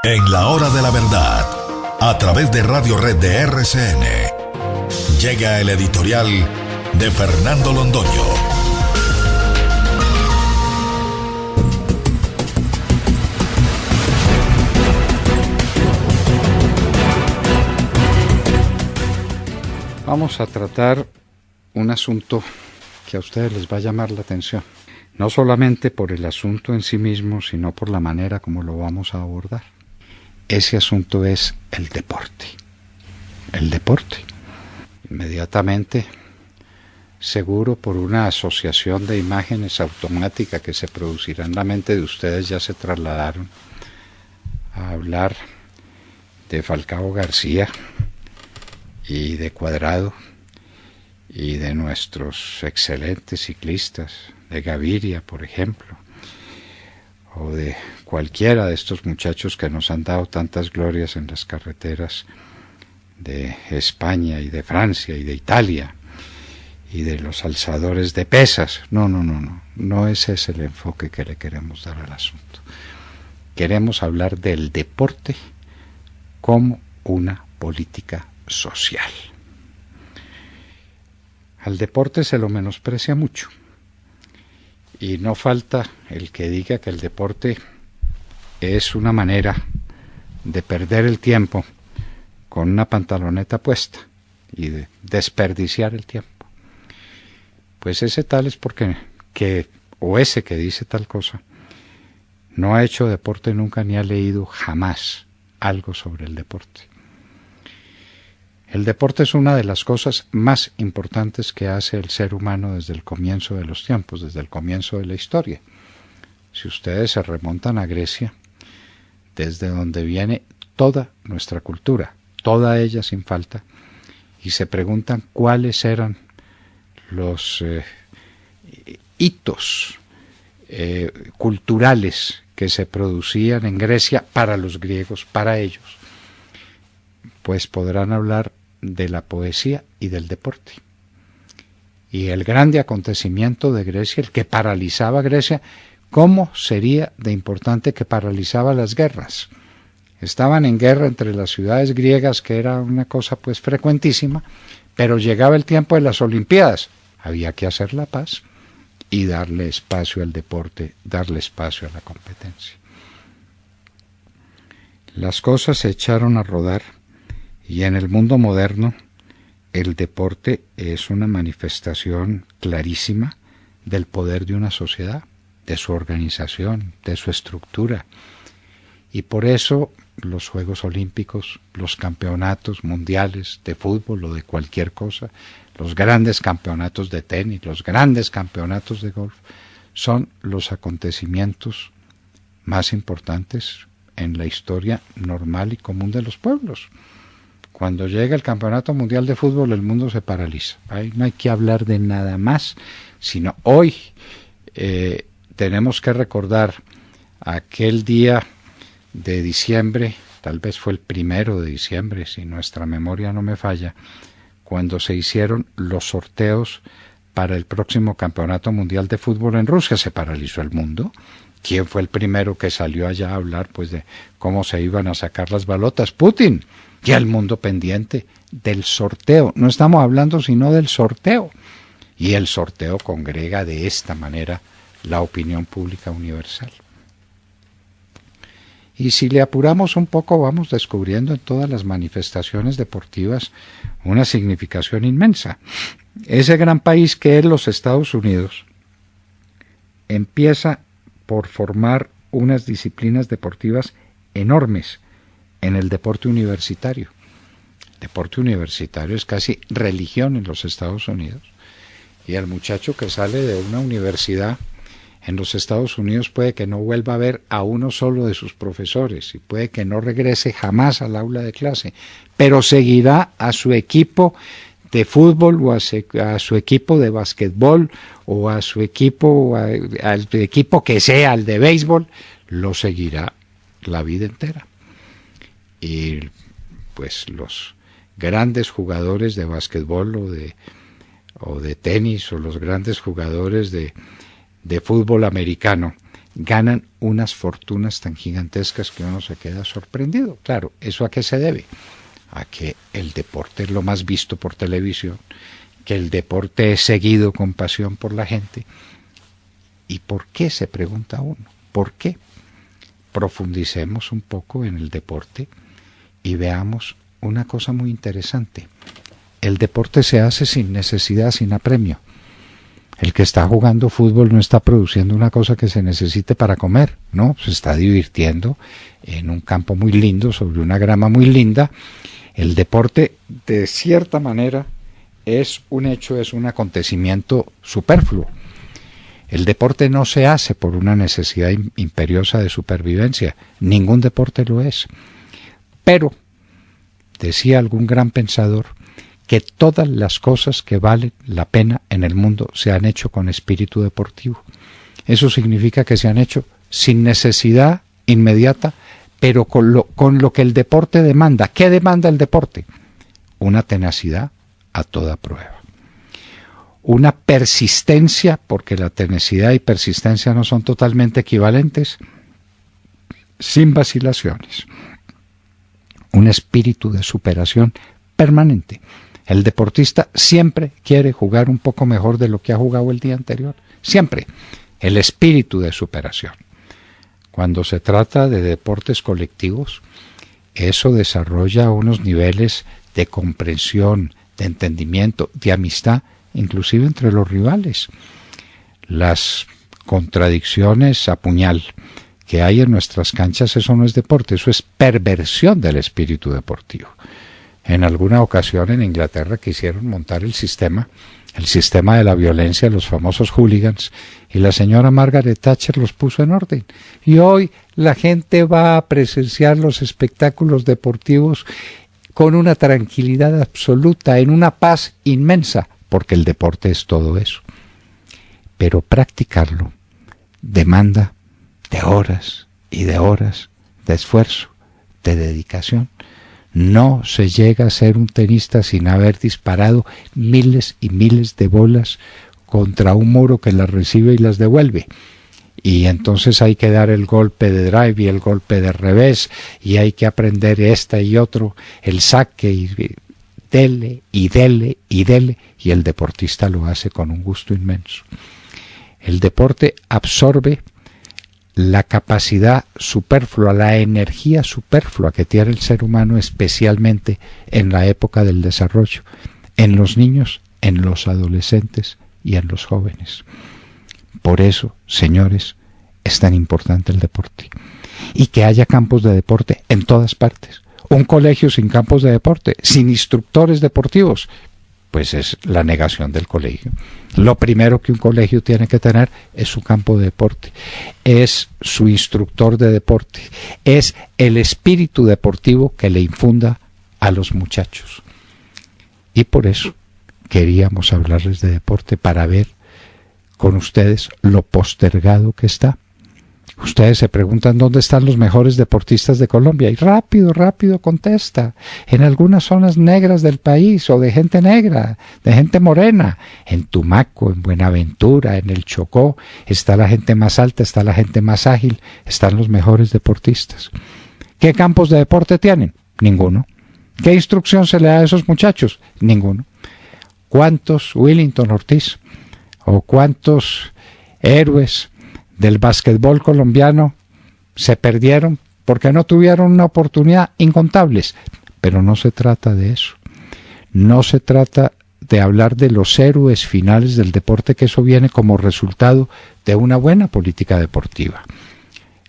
En la hora de la verdad, a través de Radio Red de RCN, llega el editorial de Fernando Londoño. Vamos a tratar un asunto que a ustedes les va a llamar la atención, no solamente por el asunto en sí mismo, sino por la manera como lo vamos a abordar. Ese asunto es el deporte. El deporte. Inmediatamente, seguro por una asociación de imágenes automática que se producirá en la mente de ustedes, ya se trasladaron a hablar de Falcao García y de Cuadrado y de nuestros excelentes ciclistas, de Gaviria, por ejemplo, o de cualquiera de estos muchachos que nos han dado tantas glorias en las carreteras de España y de Francia y de Italia, y de los alzadores de pesas. No ese es el enfoque que le queremos dar al asunto. Queremos hablar del deporte como una política social. Al deporte se lo menosprecia mucho, y no falta el que diga que el deporte es una manera de perder el tiempo con una pantaloneta puesta y de desperdiciar el tiempo. Pues ese tal es porque ese que dice tal cosa no ha hecho deporte nunca ni ha leído jamás algo sobre el deporte. El deporte es una de las cosas más importantes que hace el ser humano desde el comienzo de los tiempos, desde el comienzo de la historia. Si ustedes se remontan a Grecia, desde donde viene toda nuestra cultura, toda ella sin falta, y se preguntan cuáles eran los hitos culturales que se producían en Grecia para los griegos, para ellos, pues podrán hablar de la poesía y del deporte. Y el grande acontecimiento de Grecia, el que paralizaba a Grecia, ¿cómo sería de importante que paralizaba las guerras? Estaban en guerra entre las ciudades griegas, que era una cosa pues frecuentísima, pero llegaba el tiempo de las Olimpiadas. Había que hacer la paz y darle espacio al deporte, darle espacio a la competencia. Las cosas se echaron a rodar. Y en el mundo moderno, el deporte es una manifestación clarísima del poder de una sociedad, de su organización, de su estructura. Y por eso los Juegos Olímpicos, los campeonatos mundiales de fútbol o de cualquier cosa, los grandes campeonatos de tenis, los grandes campeonatos de golf, son los acontecimientos más importantes en la historia normal y común de los pueblos. Cuando llega el Campeonato Mundial de Fútbol, el mundo se paraliza. Ahí no hay que hablar de nada más, sino hoy tenemos que recordar aquel día de diciembre, tal vez fue el 1 de diciembre, si nuestra memoria no me falla, cuando se hicieron los sorteos para el próximo Campeonato Mundial de Fútbol en Rusia. Se paralizó el mundo. ¿Quién fue el primero que salió allá a hablar pues de cómo se iban a sacar las balotas? Putin. Y el mundo pendiente del sorteo. No estamos hablando sino del sorteo. Y el sorteo congrega de esta manera la opinión pública universal. Y si le apuramos un poco, vamos descubriendo en todas las manifestaciones deportivas una significación inmensa. Ese gran país que es los Estados Unidos empieza por formar unas disciplinas deportivas enormes en el deporte universitario. El deporte universitario es casi religión en los Estados Unidos. Y el muchacho que sale de una universidad en los Estados Unidos puede que no vuelva a ver a uno solo de sus profesores y puede que no regrese jamás al aula de clase, pero seguirá a su equipo de fútbol o a su equipo de basquetbol o a su equipo, al equipo que sea, el de béisbol, lo seguirá la vida entera. Y pues los grandes jugadores de basquetbol o de tenis o los grandes jugadores de fútbol americano ganan unas fortunas tan gigantescas que uno se queda sorprendido. Claro, ¿eso a qué se debe? A que el deporte es lo más visto por televisión, que el deporte es seguido con pasión por la gente. ¿Y por qué? Se pregunta uno. ¿Por qué? Profundicemos un poco en el deporte y veamos una cosa muy interesante. El deporte se hace sin necesidad, sin apremio. El que está jugando fútbol no está produciendo una cosa que se necesite para comer, ¿no? Se está divirtiendo en un campo muy lindo, sobre una grama muy linda. El deporte, de cierta manera, es un hecho, es un acontecimiento superfluo. El deporte no se hace por una necesidad imperiosa de supervivencia. Ningún deporte lo es. Pero, decía algún gran pensador, que todas las cosas que valen la pena en el mundo se han hecho con espíritu deportivo. Eso significa que se han hecho sin necesidad inmediata, pero con lo que el deporte demanda. ¿Qué demanda el deporte? Una tenacidad a toda prueba. Una persistencia, porque la tenacidad y persistencia no son totalmente equivalentes, sin vacilaciones. Un espíritu de superación permanente. El deportista siempre quiere jugar un poco mejor de lo que ha jugado el día anterior. Siempre. El espíritu de superación. Cuando se trata de deportes colectivos, eso desarrolla unos niveles de comprensión, de entendimiento, de amistad, inclusive entre los rivales. Las contradicciones a puñal que hay en nuestras canchas, eso no es deporte, eso es perversión del espíritu deportivo. En alguna ocasión en Inglaterra quisieron montar el sistema de la violencia, los famosos hooligans, y la señora Margaret Thatcher los puso en orden. Y hoy la gente va a presenciar los espectáculos deportivos con una tranquilidad absoluta, en una paz inmensa, porque el deporte es todo eso. Pero practicarlo demanda de horas y de horas de esfuerzo, de dedicación. No se llega a ser un tenista sin haber disparado miles y miles de bolas contra un muro que las recibe y las devuelve. Y entonces hay que dar el golpe de drive y el golpe de revés, y hay que aprender esta y otro, el saque, y dele, y dele, y dele, y el deportista lo hace con un gusto inmenso. El deporte absorbe la capacidad superflua, la energía superflua que tiene el ser humano, especialmente en la época del desarrollo, en los niños, en los adolescentes y en los jóvenes. Por eso, señores, es tan importante el deporte. Y que haya campos de deporte en todas partes. Un colegio sin campos de deporte, sin instructores deportivos, pues es la negación del colegio. Lo primero que un colegio tiene que tener es su campo de deporte, es su instructor de deporte, es el espíritu deportivo que le infunda a los muchachos. Y por eso queríamos hablarles de deporte, para ver con ustedes lo postergado que está. Ustedes se preguntan dónde están los mejores deportistas de Colombia, y rápido contesta: en algunas zonas negras del país, o de gente negra, de gente morena. En Tumaco, en Buenaventura, en el Chocó, está la gente más alta, está la gente más ágil, están los mejores deportistas. ¿Qué campos de deporte tienen? Ninguno. ¿Qué instrucción se le da a esos muchachos? Ninguno. ¿Cuántos Willington Ortiz o cuántos héroes del básquetbol colombiano se perdieron porque no tuvieron una oportunidad? Incontables. Pero no se trata de eso. No se trata de hablar de los héroes finales del deporte, que eso viene como resultado de una buena política deportiva.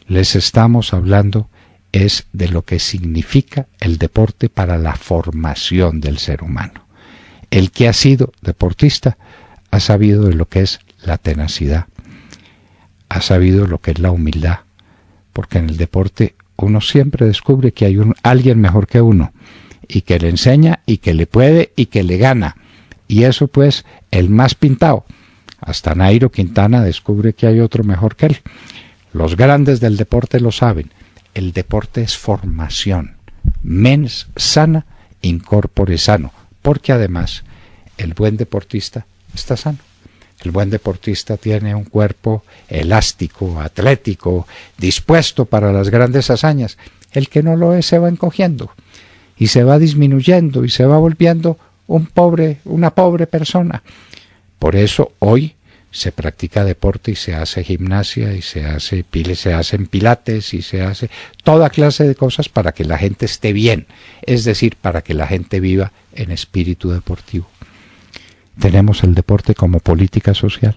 Les estamos hablando es de lo que significa el deporte para la formación del ser humano. El que ha sido deportista ha sabido de lo que es la tenacidad, ha sabido lo que es la humildad, porque en el deporte uno siempre descubre que hay alguien mejor que uno, y que le enseña, y que le puede, y que le gana. Y eso, pues, el más pintado. Hasta Nairo Quintana descubre que hay otro mejor que él. Los grandes del deporte lo saben. El deporte es formación. Mens sana, in corpore sano. Porque además, el buen deportista está sano. El buen deportista tiene un cuerpo elástico, atlético, dispuesto para las grandes hazañas. El que no lo es se va encogiendo y se va disminuyendo y se va volviendo una pobre persona. Por eso hoy se practica deporte y se hace gimnasia y se hacen pilates y se hace toda clase de cosas para que la gente esté bien, es decir, para que la gente viva en espíritu deportivo. Tenemos el deporte como política social.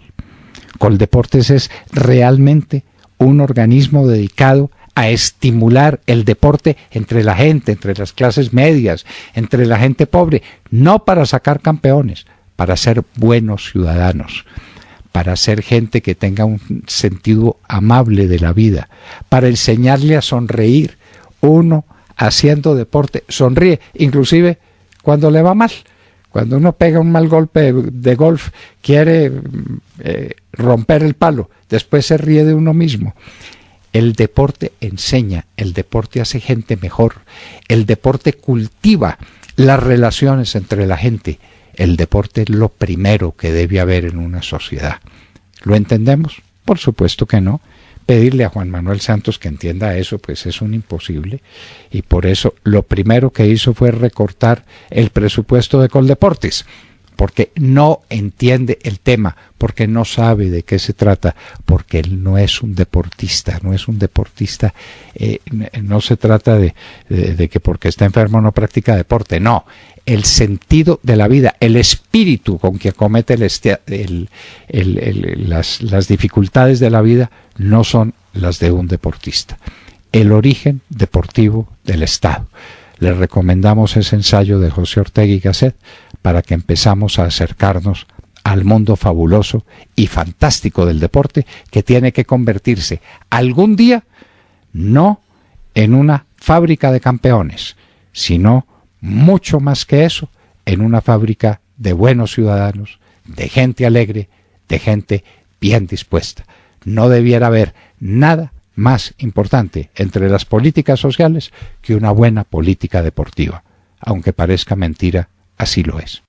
Coldeportes es realmente un organismo dedicado a estimular el deporte entre la gente, entre las clases medias, entre la gente pobre, no para sacar campeones, para ser buenos ciudadanos, para ser gente que tenga un sentido amable de la vida, para enseñarle a sonreír. Uno haciendo deporte sonríe, inclusive cuando le va mal. Cuando uno pega un mal golpe de golf, quiere romper el palo, después se ríe de uno mismo. El deporte enseña, el deporte hace gente mejor, el deporte cultiva las relaciones entre la gente. El deporte es lo primero que debe haber en una sociedad. ¿Lo entendemos? Por supuesto que no. Pedirle a Juan Manuel Santos que entienda eso, pues es un imposible. Y por eso lo primero que hizo fue recortar el presupuesto de Coldeportes, porque no entiende el tema, porque no sabe de qué se trata, porque él no es un deportista, no se trata de que porque está enfermo no practica deporte, no. El sentido de la vida, el espíritu con que acomete las dificultades de la vida no son las de un deportista. El origen deportivo del Estado. Les recomendamos ese ensayo de José Ortega y Gasset para que empezamos a acercarnos al mundo fabuloso y fantástico del deporte, que tiene que convertirse algún día no en una fábrica de campeones, sino mucho más que eso, en una fábrica de buenos ciudadanos, de gente alegre, de gente bien dispuesta. No debiera haber nada más importante entre las políticas sociales que una buena política deportiva. Aunque parezca mentira, así lo es.